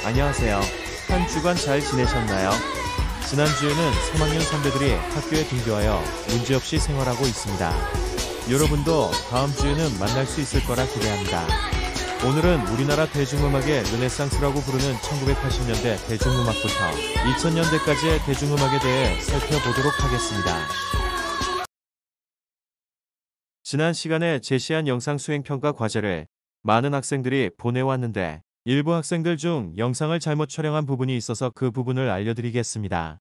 안녕하세요. 한 주간 잘 지내셨나요? 지난주에는 3학년 선배들이 학교에 등교하여 문제없이 생활하고 있습니다. 여러분도 다음 주에는 만날 수 있을 거라 기대합니다. 오늘은 우리나라 대중음악의 르네상스라고 부르는 1980년대 대중음악부터 2000년대까지의 대중음악에 대해 살펴보도록 하겠습니다. 지난 시간에 제시한 영상 수행평가 과제를 많은 학생들이 보내왔는데 일부 학생들 중 영상을 잘못 촬영한 부분이 있어서 그 부분을 알려드리겠습니다.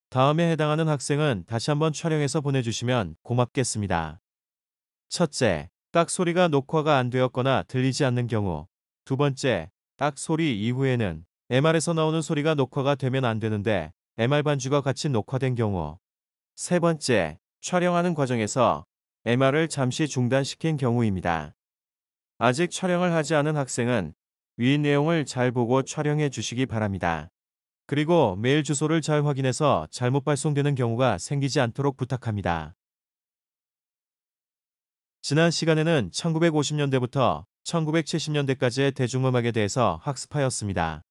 다음에 해당하는 학생은 다시 한번 촬영해서 보내주시면 고맙겠습니다. 첫째, 딱 소리가 녹화가 안 되었거나 들리지 않는 경우. 두 번째, 딱 소리 이후에는 MR에서 나오는 소리가 녹화가 되면 안 되는데 MR 반주가 같이 녹화된 경우. 세 번째, 촬영하는 과정에서 MR을 잠시 중단시킨 경우입니다. 아직 촬영을 하지 않은 학생은 위 내용을 잘 보고 촬영해 주시기 바랍니다. 그리고 메일 주소를 잘 확인해서 잘못 발송되는 경우가 생기지 않도록 부탁합니다. 지난 시간에는 1950년대부터 1970년대까지의 대중음악에 대해서 학습하였습니다.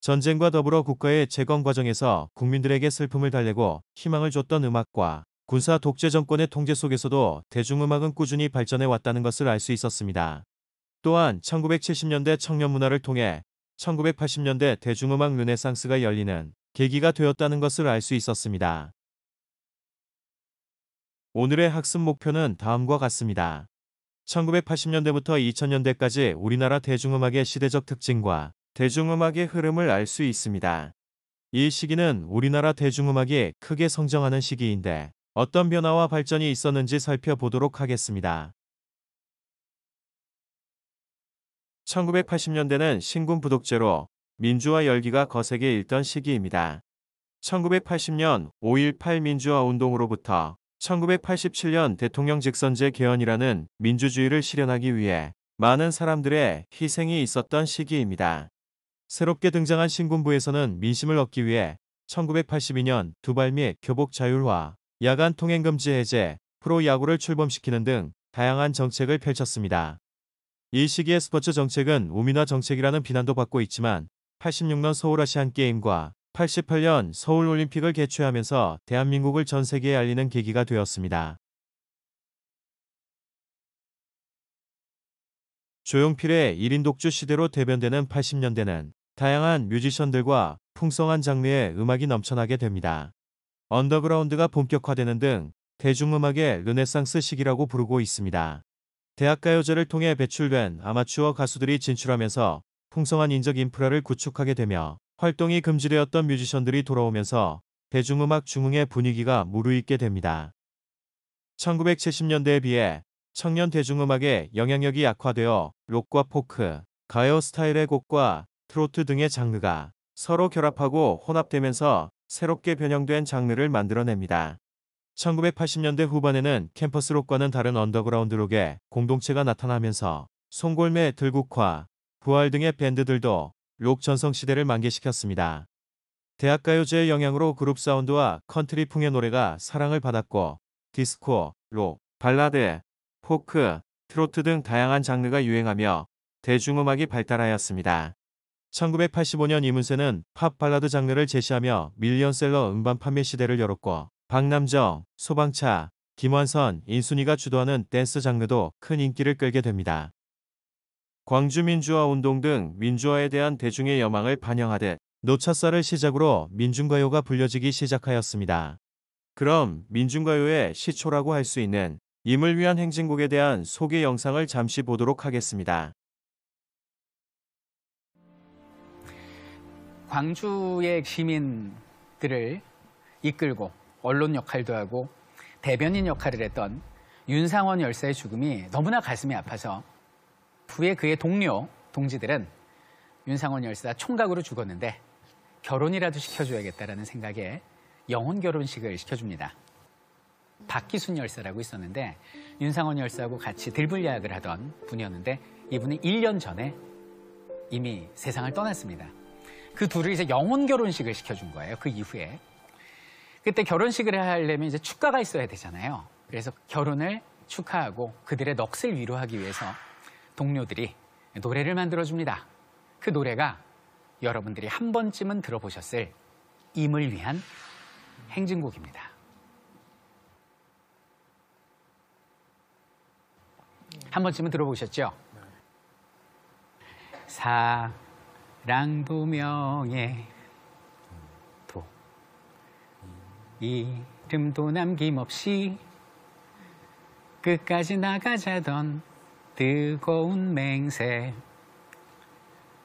전쟁과 더불어 국가의 재건 과정에서 국민들에게 슬픔을 달래고 희망을 줬던 음악과 군사 독재 정권의 통제 속에서도 대중음악은 꾸준히 발전해 왔다는 것을 알 수 있었습니다. 또한 1970년대 청년 문화를 통해 1980년대 대중음악 르네상스가 열리는 계기가 되었다는 것을 알 수 있었습니다. 오늘의 학습 목표는 다음과 같습니다. 1980년대부터 2000년대까지 우리나라 대중음악의 시대적 특징과 대중음악의 흐름을 알 수 있습니다. 이 시기는 우리나라 대중음악이 크게 성장하는 시기인데 어떤 변화와 발전이 있었는지 살펴보도록 하겠습니다. 1980년대는 신군 부독제로 민주화 열기가 거세게 일던 시기입니다. 1980년 5.18 민주화 운동으로부터 1987년 대통령 직선제 개헌이라는 민주주의를 실현하기 위해 많은 사람들의 희생이 있었던 시기입니다. 새롭게 등장한 신군부에서는 민심을 얻기 위해 1982년 두발 및 교복 자율화, 야간 통행금지 해제, 프로야구를 출범시키는 등 다양한 정책을 펼쳤습니다. 이 시기의 스포츠 정책은 우민화 정책이라는 비난도 받고 있지만 86년 서울 아시안게임과 88년 서울올림픽을 개최하면서 대한민국을 전 세계에 알리는 계기가 되었습니다. 조용필의 1인 독주 시대로 대변되는 80년대는 다양한 뮤지션들과 풍성한 장르의 음악이 넘쳐나게 됩니다. 언더그라운드가 본격화되는 등 대중음악의 르네상스 시기라고 부르고 있습니다. 대학가요제를 통해 배출된 아마추어 가수들이 진출하면서 풍성한 인적 인프라를 구축하게 되며 활동이 금지되었던 뮤지션들이 돌아오면서 대중음악 중흥의 분위기가 무르익게 됩니다. 1970년대에 비해 청년 대중음악의 영향력이 약화되어 록과 포크, 가요 스타일의 곡과 트로트 등의 장르가 서로 결합하고 혼합되면서 새롭게 변형된 장르를 만들어냅니다. 1980년대 후반에는 캠퍼스 록과는 다른 언더그라운드 록의 공동체가 나타나면서 송골매, 들국화, 부활 등의 밴드들도 록 전성시대를 만개시켰습니다. 대학가요제의 영향으로 그룹 사운드와 컨트리풍의 노래가 사랑을 받았고 디스코, 록, 발라드, 포크, 트로트 등 다양한 장르가 유행하며 대중음악이 발달하였습니다. 1985년 이문세는 팝 발라드 장르를 제시하며 밀리언셀러 음반 판매 시대를 열었고 박남정, 소방차, 김완선, 인순이가 주도하는 댄스 장르도 큰 인기를 끌게 됩니다. 광주 민주화 운동 등 민주화에 대한 대중의 여망을 반영하듯 노차살을 시작으로 민중가요가 불려지기 시작하였습니다. 그럼 민중가요의 시초라고 할 수 있는 임을 위한 행진곡에 대한 소개 영상을 잠시 보도록 하겠습니다. 광주의 시민들을 이끌고 언론 역할도 하고 대변인 역할을 했던 윤상원 열사의 죽음이 너무나 가슴이 아파서 후에 그의 동지들은 윤상원 열사 총각으로 죽었는데 결혼이라도 시켜줘야겠다라는 생각에 영혼 결혼식을 시켜줍니다. 박기순 열사라고 있었는데 윤상원 열사하고 같이 들불야학을 하던 분이었는데 이분은 1년 전에 이미 세상을 떠났습니다. 그 둘을 이제 영혼 결혼식을 시켜준 거예요. 그 이후에. 그때 결혼식을 하려면 이제 축가가 있어야 되잖아요. 그래서 결혼을 축하하고 그들의 넋을 위로하기 위해서 동료들이 노래를 만들어줍니다. 그 노래가 여러분들이 한 번쯤은 들어보셨을 임을 위한 행진곡입니다. 한 번쯤은 들어보셨죠? 사랑도 명예 도 이름도 남김없이 끝까지 나가자던 뜨거운 맹세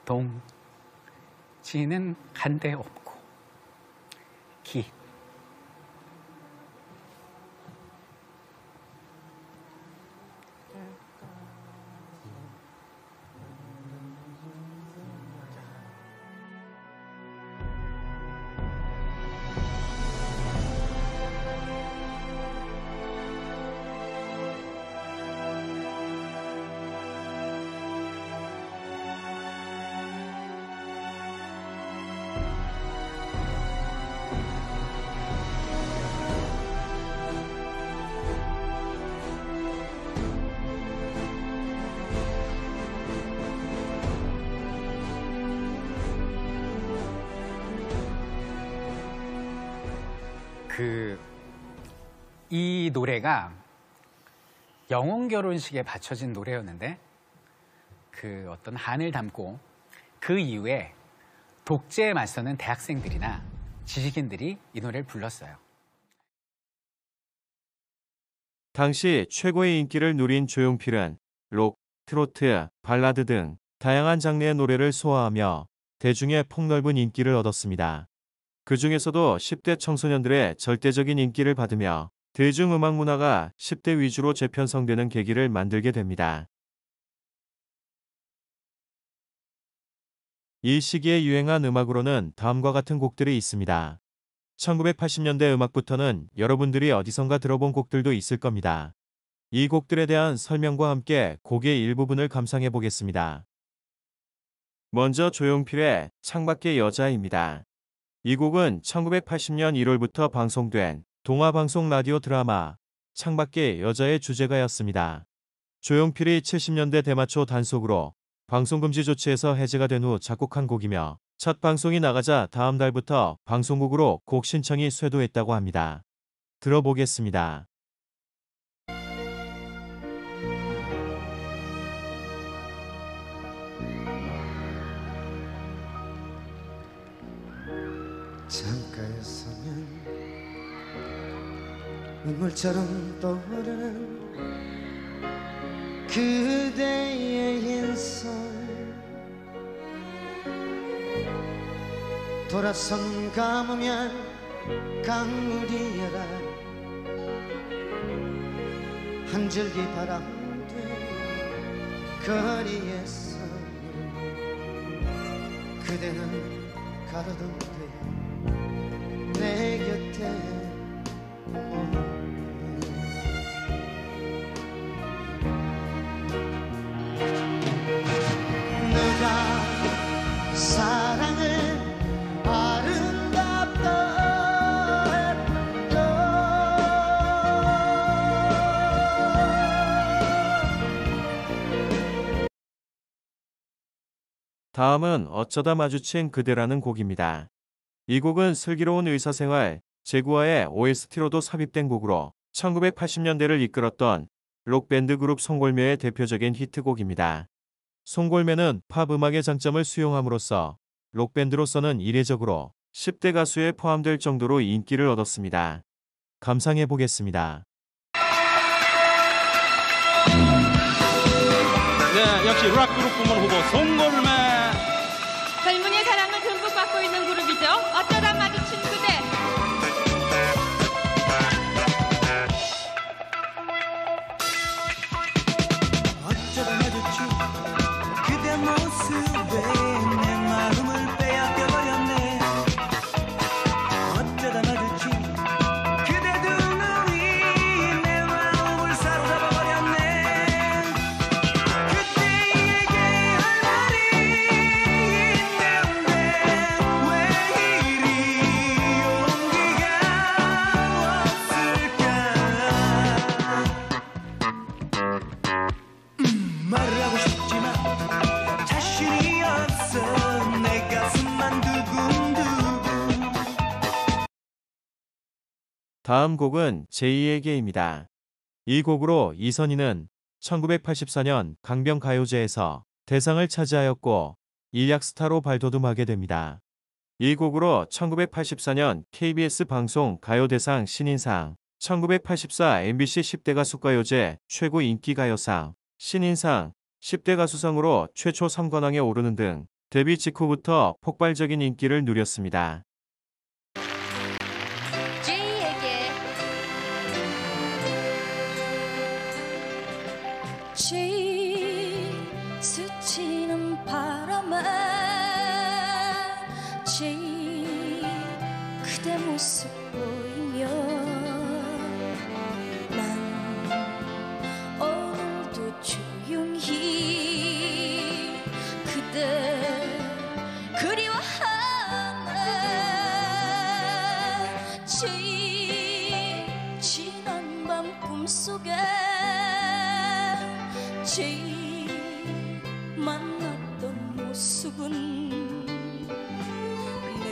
동지는 간데 없고 기 이 노래가 영혼 결혼식에 바쳐진 노래였는데 그 어떤 한을 담고 그 이후에 독재에 맞서는 대학생들이나 지식인들이 이 노래를 불렀어요. 당시 최고의 인기를 누린 조용필은 록, 트로트, 발라드 등 다양한 장르의 노래를 소화하며 대중의 폭넓은 인기를 얻었습니다. 그 중에서도 10대 청소년들의 절대적인 인기를 받으며 대중음악 문화가 10대 위주로 재편성되는 계기를 만들게 됩니다. 이 시기에 유행한 음악으로는 다음과 같은 곡들이 있습니다. 1980년대 음악부터는 여러분들이 어디선가 들어본 곡들도 있을 겁니다. 이 곡들에 대한 설명과 함께 곡의 일부분을 감상해 보겠습니다. 먼저 조용필의 창밖의 여자입니다. 이 곡은 1980년 1월부터 방송된 동화방송 라디오 드라마 창밖의 여자의 주제가였습니다. 조용필이 70년대 대마초 단속으로 방송금지 조치에서 해제가 된 후 작곡한 곡이며 첫 방송이 나가자 다음 달부터 방송국으로 곡 신청이 쇄도했다고 합니다. 들어보겠습니다. 창가에 서면 눈물처럼 떠오르는 그대의 인상 돌아선 감으면 강물이여라 한 줄기 바람도 거리에서 그대는 가로등대 내 곁에 누가 사랑을 아름답다 했는가 다음은 어쩌다 마주친 그대라는 곡입니다. 이 곡은 슬기로운 의사생활 제구와의 OST로도 삽입된 곡으로 1980년대를 이끌었던 록밴드 그룹 송골매의 대표적인 히트곡입니다. 송골매는 팝 음악의 장점을 수용함으로써 록밴드로서는 이례적으로 10대 가수에 포함될 정도로 인기를 얻었습니다. 감상해 보겠습니다. 네, 역시 락 그룹 부문 후보 송골매. 젊은이의 사랑을 듬뿍 받고 있는 그룹이죠. 어쩌다 마주친 그대. 어쩌다 마주친 그대 모습에 내 마음을 빼앗겨버렸네 어쩌다 마주친 그대 두 눈이 내 마음을 사로잡아버렸네 그대에게 할 말이 있는데 왜 이리 다음 곡은 제2에게입니다. 이 곡으로 이선희는 1984년 강변가요제에서 대상을 차지하였고 일약스타로 발돋움하게 됩니다. 이 곡으로 1984년 KBS 방송 가요대상 신인상, 1984 MBC 10대 가수가요제 최고 인기가요상, 신인상, 10대 가수상으로 최초 3관왕에 오르는 등 데뷔 직후부터 폭발적인 인기를 누렸습니다. G에게 G 스치는 바람에 G 그대 모습 보이며 난 오늘도 조용히 그대 그리워하네 지난 밤 꿈속에 만났던 모습은 내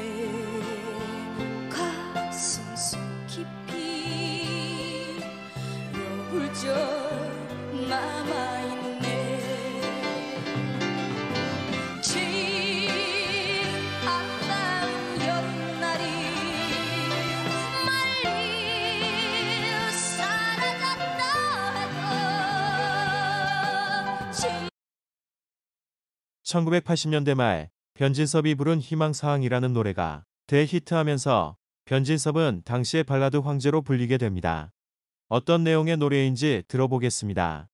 가슴 속 깊이 여울져 남아있네 아까운 여름날이 멀리 사라졌다 해도 1980년대 말 변진섭이 부른 희망사항이라는 노래가 대히트하면서 변진섭은 당시의 발라드 황제로 불리게 됩니다. 어떤 내용의 노래인지 들어보겠습니다.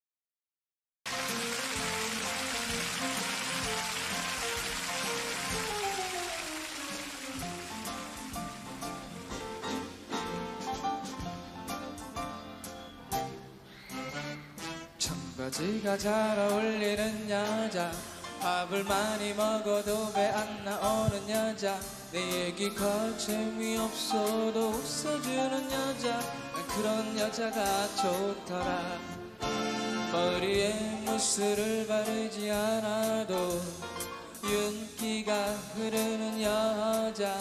청바지가 잘 어울리는 여자 밥을 많이 먹어도 배 안 나오는 여자 내 얘기가 재미없어도 웃어주는 여자 난 그런 여자가 좋더라 머리에 무스를 바르지 않아도 윤기가 흐르는 여자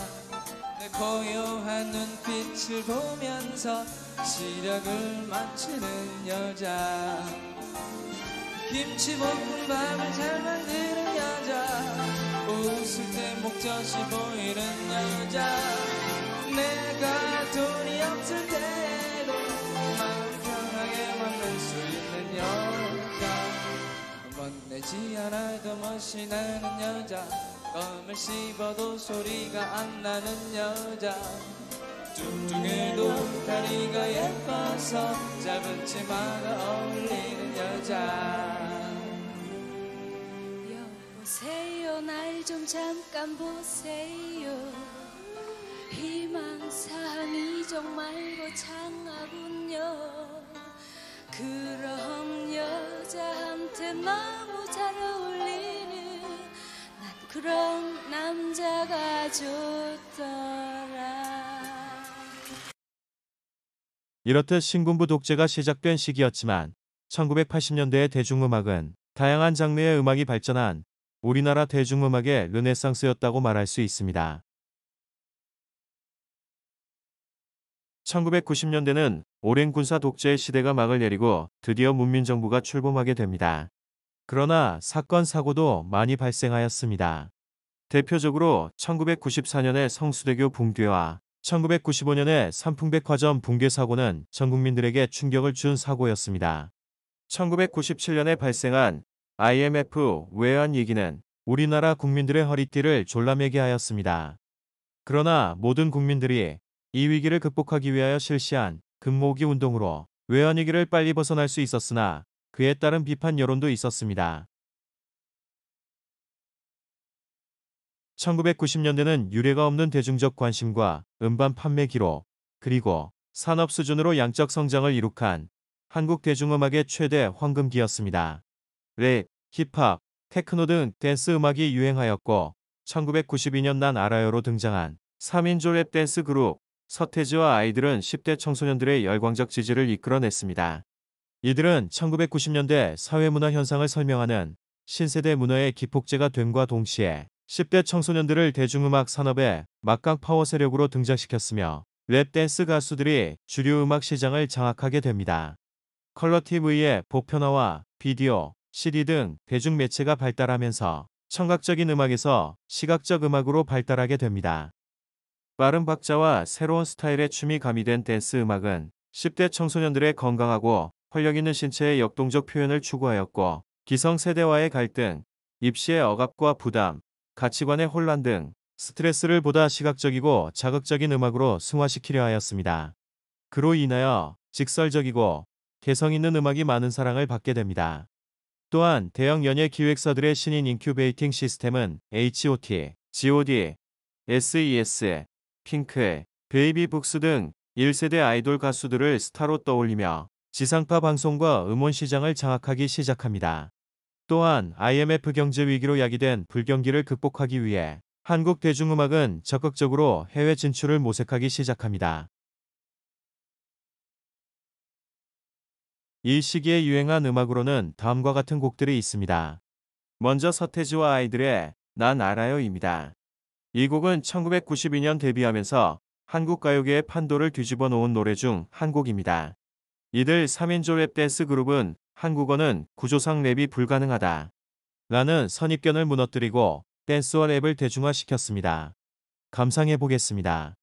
내 고요한 눈빛을 보면서 시력을 맞추는 여자 김치볶음밥을 잘 만드는 여자 웃을 때 목젖이 보이는 여자 내가 돈이 없을 때도 마음 편하게 만날 수 있는 여자 멋내지 않아도 멋이 나는 여자 껌을 씹어도 소리가 안 나는 여자 뚱뚱해도 다리가 예뻐서 짧은 치마가 어울리는 여자 여보세요 날 좀 잠깐 보세요 희망사항이 정말 거창하군요 그런 여자한테 너무 잘 어울리는 난 그런 남자가 좋더라 이렇듯 신군부 독재가 시작된 시기였지만 1980년대의 대중음악은 다양한 장르의 음악이 발전한 우리나라 대중음악의 르네상스였다고 말할 수 있습니다. 1990년대는 오랜 군사 독재의 시대가 막을 내리고 드디어 문민정부가 출범하게 됩니다. 그러나 사건 사고도 많이 발생하였습니다. 대표적으로 1994년의 성수대교 붕괴와 1995년의 삼풍백화점 붕괴 사고는 전 국민들에게 충격을 준 사고였습니다. 1997년에 발생한 IMF 외환위기는 우리나라 국민들의 허리띠를 졸라매게 하였습니다. 그러나 모든 국민들이 이 위기를 극복하기 위하여 실시한 금모으기 운동으로 외환위기를 빨리 벗어날 수 있었으나 그에 따른 비판 여론도 있었습니다. 1990년대는 유례가 없는 대중적 관심과 음반 판매 기록, 그리고 산업 수준으로 양적 성장을 이룩한 한국 대중음악의 최대 황금기였습니다. 랩, 힙합, 테크노 등 댄스 음악이 유행하였고 1992년 난 알아요로 등장한 3인조 랩 댄스 그룹 서태지와 아이들은 10대 청소년들의 열광적 지지를 이끌어냈습니다. 이들은 1990년대 사회문화 현상을 설명하는 신세대 문화의 기폭제가 됨과 동시에 10대 청소년들을 대중음악 산업의 막강 파워 세력으로 등장시켰으며 랩 댄스 가수들이 주류 음악 시장을 장악하게 됩니다. 컬러 TV의 보편화와 비디오, CD 등 대중 매체가 발달하면서 청각적인 음악에서 시각적 음악으로 발달하게 됩니다. 빠른 박자와 새로운 스타일의 춤이 가미된 댄스 음악은 10대 청소년들의 건강하고 활력 있는 신체의 역동적 표현을 추구하였고, 기성세대와의 갈등, 입시의 억압과 부담, 가치관의 혼란 등 스트레스를 보다 시각적이고 자극적인 음악으로 승화시키려 하였습니다. 그로 인하여 직설적이고 개성 있는 음악이 많은 사랑을 받게 됩니다. 또한 대형 연예 기획사들의 신인 인큐베이팅 시스템은 H.O.T, G.O.D, S.E.S, 핑크, 베이비북스 등 1세대 아이돌 가수들을 스타로 떠올리며 지상파 방송과 음원 시장을 장악하기 시작합니다. 또한 IMF 경제 위기로 야기된 불경기를 극복하기 위해 한국 대중음악은 적극적으로 해외 진출을 모색하기 시작합니다. 이 시기에 유행한 음악으로는 다음과 같은 곡들이 있습니다. 먼저 서태지와 아이들의 난 알아요입니다. 이 곡은 1992년 데뷔하면서 한국 가요계의 판도를 뒤집어 놓은 노래 중 한 곡입니다. 이들 3인조 랩 댄스 그룹은 한국어는 구조상 랩이 불가능하다 라는 선입견을 무너뜨리고 댄스와 랩을 대중화시켰습니다. 감상해 보겠습니다.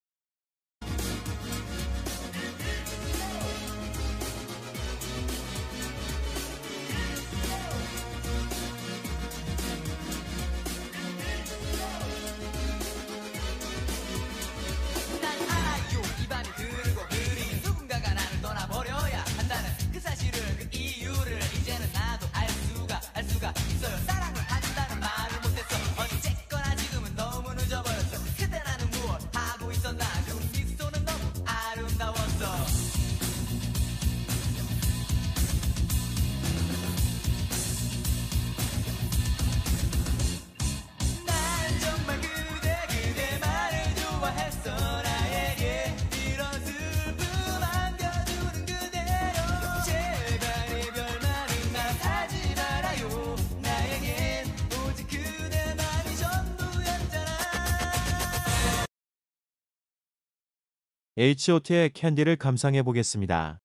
H.O.T의 캔디를 감상해 보겠습니다.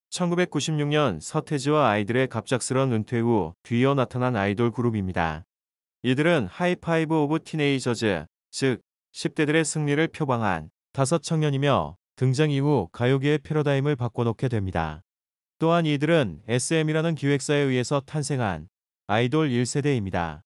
1996년 서태지와 아이들의 갑작스런 은퇴 후 뒤이어 나타난 아이돌 그룹입니다. 이들은 하이파이브 오브 티네이저즈, 즉 10대들의 승리를 표방한 5청년이며 등장 이후 가요계의 패러다임을 바꿔놓게 됩니다. 또한 이들은 SM이라는 기획사에 의해서 탄생한 아이돌 1세대입니다.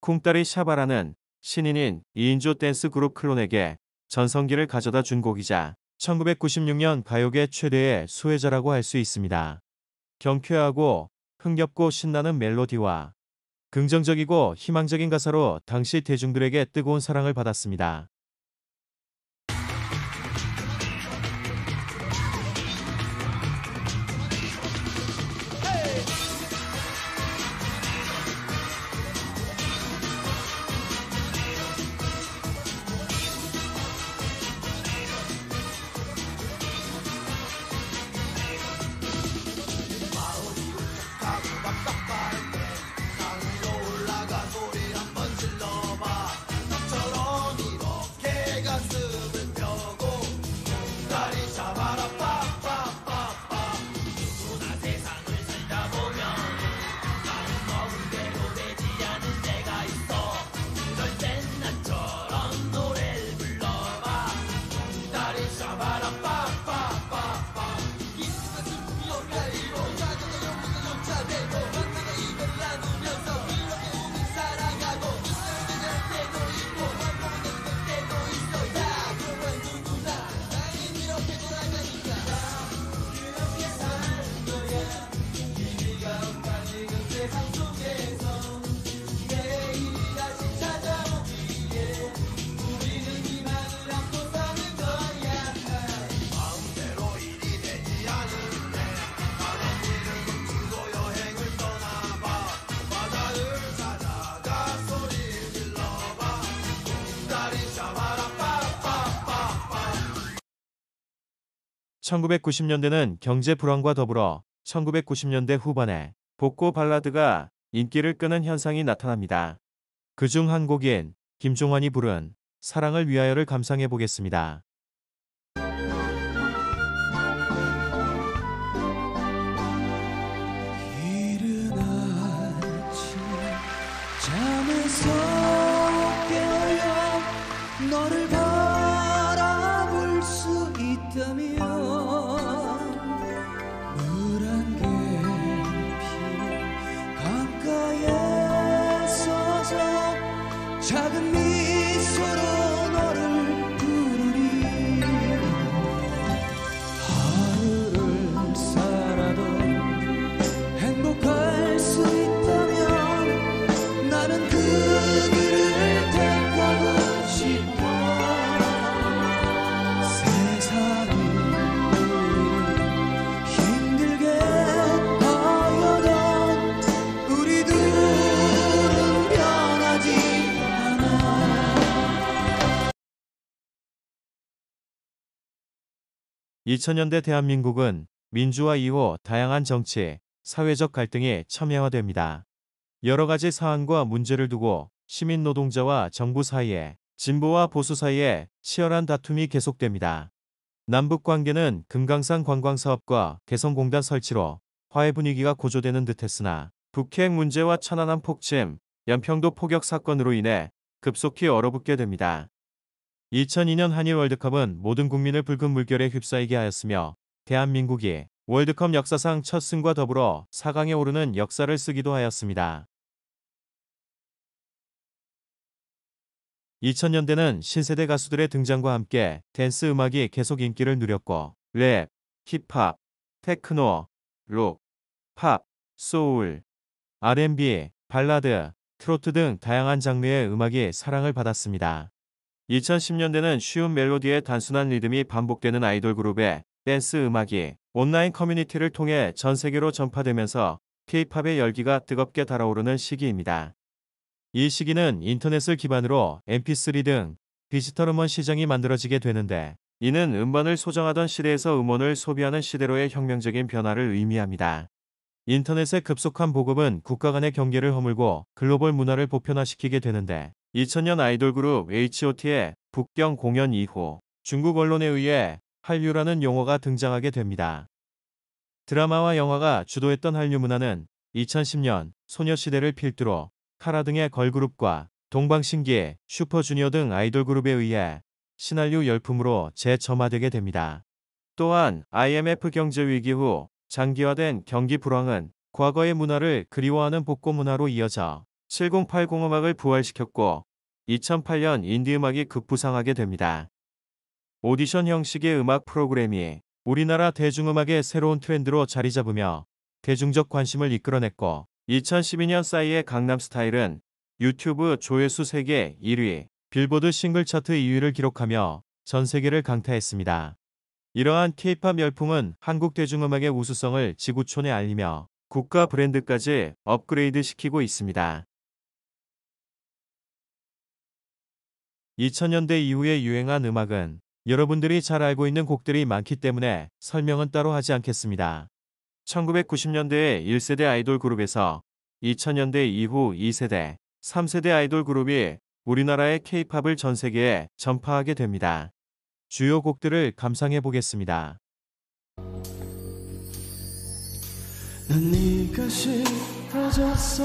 쿵따리 샤바라는 신인인 2인조 댄스 그룹 클론에게 전성기를 가져다 준 곡이자 1996년 가요계 최대의 수혜자라고 할 수 있습니다. 경쾌하고 흥겹고 신나는 멜로디와 긍정적이고 희망적인 가사로 당시 대중들에게 뜨거운 사랑을 받았습니다. 1990년대는 경제 불황과 더불어 1990년대 후반에 복고 발라드가 인기를 끄는 현상이 나타납니다. 그중 한 곡인 김종환이 부른 사랑을 위하여를 감상해 보겠습니다. 이른 아침 잠에서 깨어야 너를 바라볼 수 있다면 물안개 피 강가에 서서 작은 미소로 너를 부르리 하루를 살아도 행복할 수 있다면 나는 그 길을 택하고 싶어 세상이 우리를 힘들게 하여도 우리 둘은 변하지 않아. 2000년대 대한민국은 민주화 이후 다양한 정치, 사회적 갈등이 첨예화됩니다. 여러 가지 사안과 문제를 두고 시민 노동자와 정부 사이에, 진보와 보수 사이에 치열한 다툼이 계속됩니다. 남북 관계는 금강산 관광사업과 개성공단 설치로 화해 분위기가 고조되는 듯했으나 북핵 문제와 천안함 폭침, 연평도 포격 사건으로 인해 급속히 얼어붙게 됩니다. 2002년 한일 월드컵은 모든 국민을 붉은 물결에 휩싸이게 하였으며 대한민국이 월드컵 역사상 첫 승과 더불어 4강에 오르는 역사를 쓰기도 하였습니다. 2000년대는 신세대 가수들의 등장과 함께 댄스 음악이 계속 인기를 누렸고 랩, 힙합, 테크노, 록, 팝, 소울, R&B, 발라드, 트로트 등 다양한 장르의 음악이 사랑을 받았습니다. 2010년대는 쉬운 멜로디에 단순한 리듬이 반복되는 아이돌 그룹의 댄스 음악이 온라인 커뮤니티를 통해 전 세계로 전파되면서 K-팝의 열기가 뜨겁게 달아오르는 시기입니다. 이 시기는 인터넷을 기반으로 MP3 등 디지털 음원 시장이 만들어지게 되는데 이는 음반을 소장하던 시대에서 음원을 소비하는 시대로의 혁명적인 변화를 의미합니다. 인터넷의 급속한 보급은 국가 간의 경계를 허물고 글로벌 문화를 보편화시키게 되는데 2000년 아이돌 그룹 H.O.T의 북경 공연 이후 중국 언론에 의해 한류라는 용어가 등장하게 됩니다. 드라마와 영화가 주도했던 한류 문화는 2010년 소녀시대를 필두로 카라 등의 걸그룹과 동방신기, 슈퍼주니어 등 아이돌 그룹에 의해 신한류 열풍으로 재점화되게 됩니다. 또한 IMF 경제위기 후 장기화된 경기 불황은 과거의 문화를 그리워하는 복고 문화로 이어져 7080 음악을 부활시켰고 2008년 인디 음악이 급부상하게 됩니다. 오디션 형식의 음악 프로그램이 우리나라 대중음악의 새로운 트렌드로 자리 잡으며 대중적 관심을 이끌어냈고 2012년 싸이의 강남스타일은 유튜브 조회수 세계 1위, 빌보드 싱글 차트 2위를 기록하며 전 세계를 강타했습니다. 이러한 K-팝 열풍은 한국 대중음악의 우수성을 지구촌에 알리며 국가 브랜드까지 업그레이드 시키고 있습니다. 2000년대 이후에 유행한 음악은 여러분들이 잘 알고 있는 곡들이 많기 때문에 설명은 따로 하지 않겠습니다. 1990년대의 1세대 아이돌 그룹에서 2000년대 이후 2세대, 3세대 아이돌 그룹이 우리나라의 K-팝을 전 세계에 전파하게 됩니다. 주요 곡들을 감상해 보겠습니다. 난 네가 싫어졌어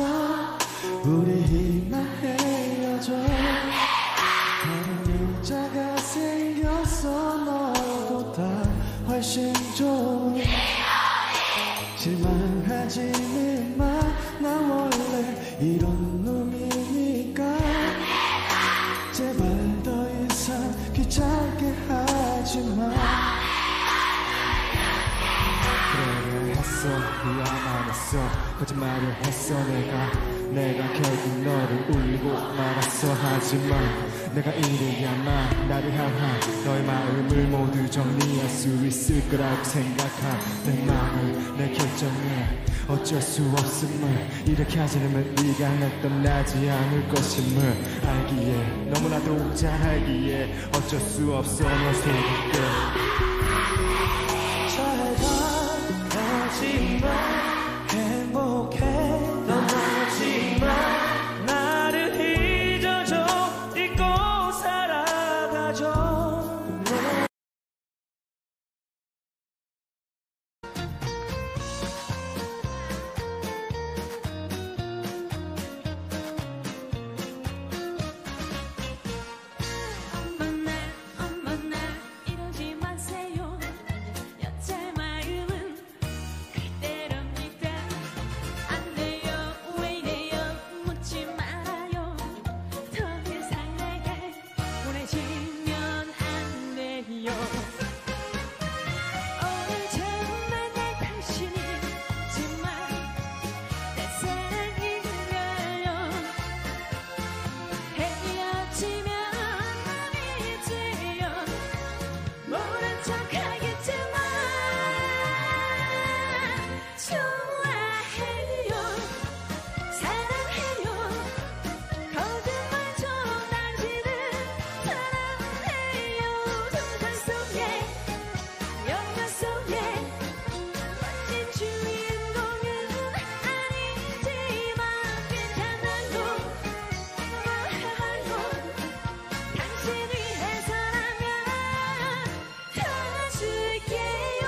우리 이만 헤어져 다른 여자가 생겼어 너보다 훨씬 좋은 실망하지는 마 나 원래 이런 놈이니까 제발 더 이상 귀찮게 하지마 그래 했어 미안하겠어 거짓말을 했어 내가 결국 너를 울리고 말았어 하지만 내가 이래야만 나를 향한 너의 마음을 모두 정리할 수 있을 거라고 생각한 내 마음을 내 결정을 어쩔 수 없음을 이렇게 하지 않으면 네가 날 떠나지 않을 것임을 알기에 너무나도 잘 알기에 어쩔 수 없어 너 속에 떠나지 마 행복해 떠나지 마 나를 잊어줘 잊고 살아가줘 엄마 나 이러지 마세요 여자 마음은 그대로입니다 안 돼요 왜 이래요 묻지 말아요 더 이상 내게 보내지면 안 돼요 오늘 처음 만난 당신이지만 내 사랑이래요 헤어지면 아니지요 모른 척하겠지만 좋아해요 사랑해요 거짓말 좀 당신을 사랑해요 정상 속에 영화 속에 멋진 주인공은 아니지만 괜찮아요 뭐하고 당신 위해서라면 도와줄게요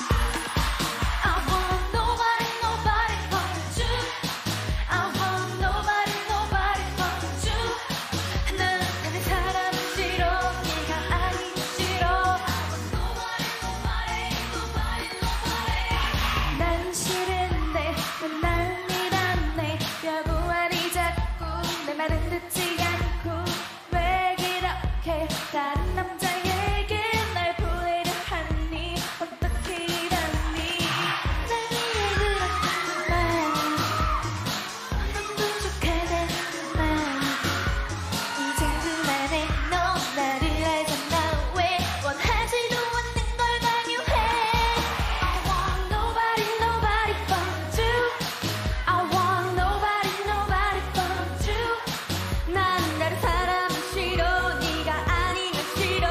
I want nobody but you I want nobody but you 난 나의 사람 싫어 네가 아니기 싫어 I want nobody 난 싫은데 난 아니란데 여보아니 자꾸 내 말은 듣지 않고 왜 이렇게 다른 남자에게 날 보내려 하니 어떻게 이러니 날 위해 그렇지만 넌 부족하다만 이젠 그만해 넌 나를 알잖아 왜 원하지도 않는 걸 강요해 I want nobody but you I want nobody but you 난 다른 사람은 싫어 네가 아니면 싫어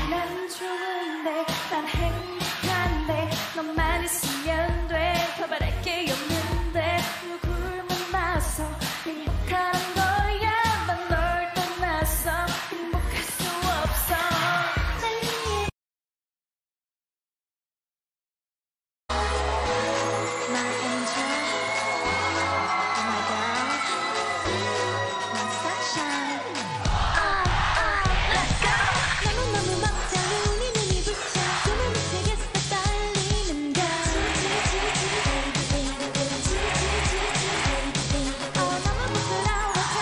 난 좋은데 난 행복한데 너만 있으면 돼 더 바랄 게 없는데 누굴 만나서 행복한 거야 난 널 떠나서 행복할 수 없어 날 위해 My angel, oh my girl, my sunshine. Let's go. 너무너무 막자 눈이 부셔 숨을 못 쉬겠어 떨리는 걸. 너무 부끄러워서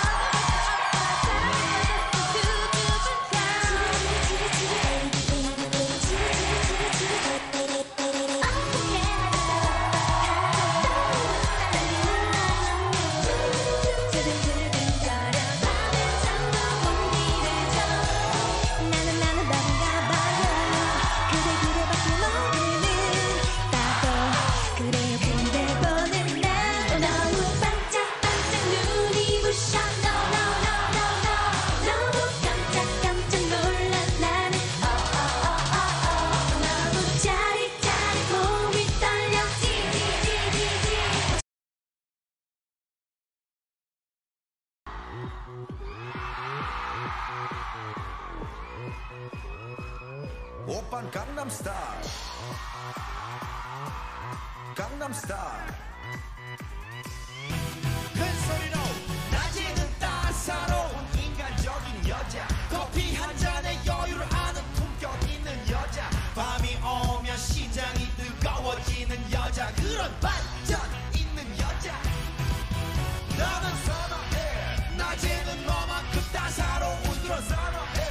나는 너인가 봐요 그대밖에 모르는 나도 그래요 근데 보는 날 너무 반짝반짝 눈이 부셔 No no no no no 너무 깜짝 놀라 나는 너무 짜릿짜릿 몸이 떨려 오빤 강남스타일 강남스타일 큰 소리로 낮에는 따사로운 인간적인 여자 커피 한 잔에 여유를 아는 품격 있는 여자 밤이 오면 심장이 뜨거워지는 여자 그런 반전 있는 여자 나는 선호해 낮에는 너만큼 따사로운 그런 선호해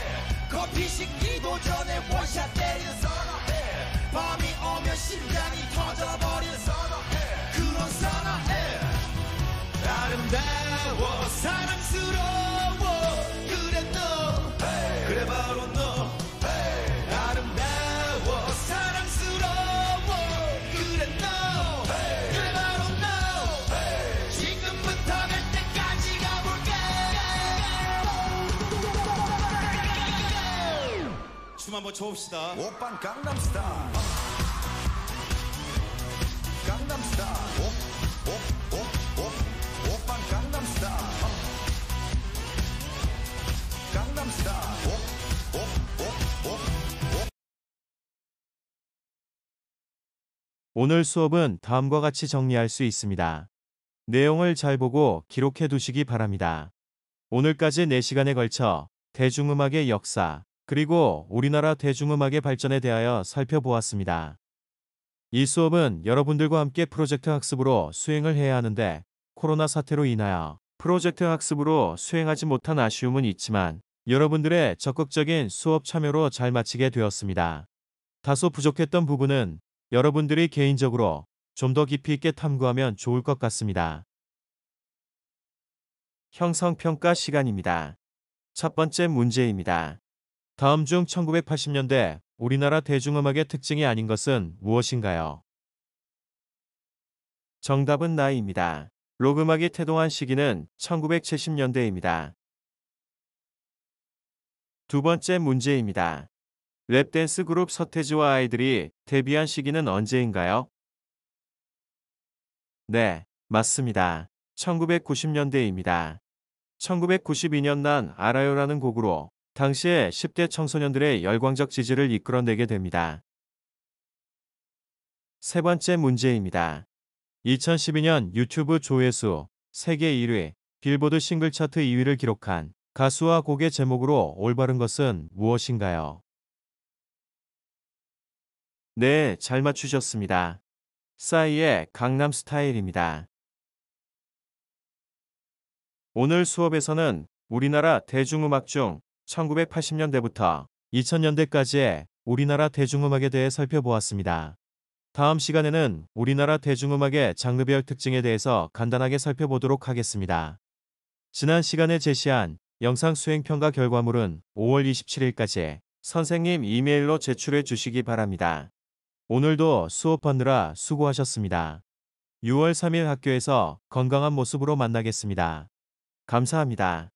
커피 식기도 전에 원샷 때리는 선호해 밤이 오면 심장이 터져버리는 선호해 그런 선호해 아름다워 사랑스러워 그래 너 그래 바로 너 아름다워 사랑스러워 그래 너 그래 바로 너 지금부터 갈 때까지 가볼까 한번 쳐봅시다. 오빤 강남스타일 강남스타일 오빤 강남스타일 강남스타일 오늘 수업은 다음과 같이 정리할 수 있습니다. 내용을 잘 보고 기록해 두시기 바랍니다. 오늘까지 4시간에 걸쳐 대중음악의 역사, 그리고 우리나라 대중음악의 발전에 대하여 살펴보았습니다. 이 수업은 여러분들과 함께 프로젝트 학습으로 수행을 해야 하는데 코로나 사태로 인하여 프로젝트 학습으로 수행하지 못한 아쉬움은 있지만 여러분들의 적극적인 수업 참여로 잘 마치게 되었습니다. 다소 부족했던 부분은 여러분들이 개인적으로 좀 더 깊이 있게 탐구하면 좋을 것 같습니다. 형성평가 시간입니다. 첫 번째 문제입니다. 다음 중 1980년대 우리나라 대중음악의 특징이 아닌 것은 무엇인가요? 정답은 나입니다. 록음악이 태동한 시기는 1970년대입니다. 두 번째 문제입니다. 랩댄스 그룹 서태지와 아이들이 데뷔한 시기는 언제인가요? 네, 맞습니다. 1990년대입니다. 1992년 난 알아요라는 곡으로 당시에 10대 청소년들의 열광적 지지를 이끌어내게 됩니다. 세 번째 문제입니다. 2012년 유튜브 조회수 세계 1위, 빌보드 싱글 차트 2위를 기록한 가수와 곡의 제목으로 올바른 것은 무엇인가요? 네, 잘 맞추셨습니다. 싸이의 강남 스타일입니다. 오늘 수업에서는 우리나라 대중음악 중 1980년대부터 2000년대까지의 우리나라 대중음악에 대해 살펴보았습니다. 다음 시간에는 우리나라 대중음악의 장르별 특징에 대해서 간단하게 살펴보도록 하겠습니다. 지난 시간에 제시한 영상 수행평가 결과물은 5월 27일까지 선생님 이메일로 제출해 주시기 바랍니다. 오늘도 수업하느라 수고하셨습니다. 6월 3일 학교에서 건강한 모습으로 만나겠습니다. 감사합니다.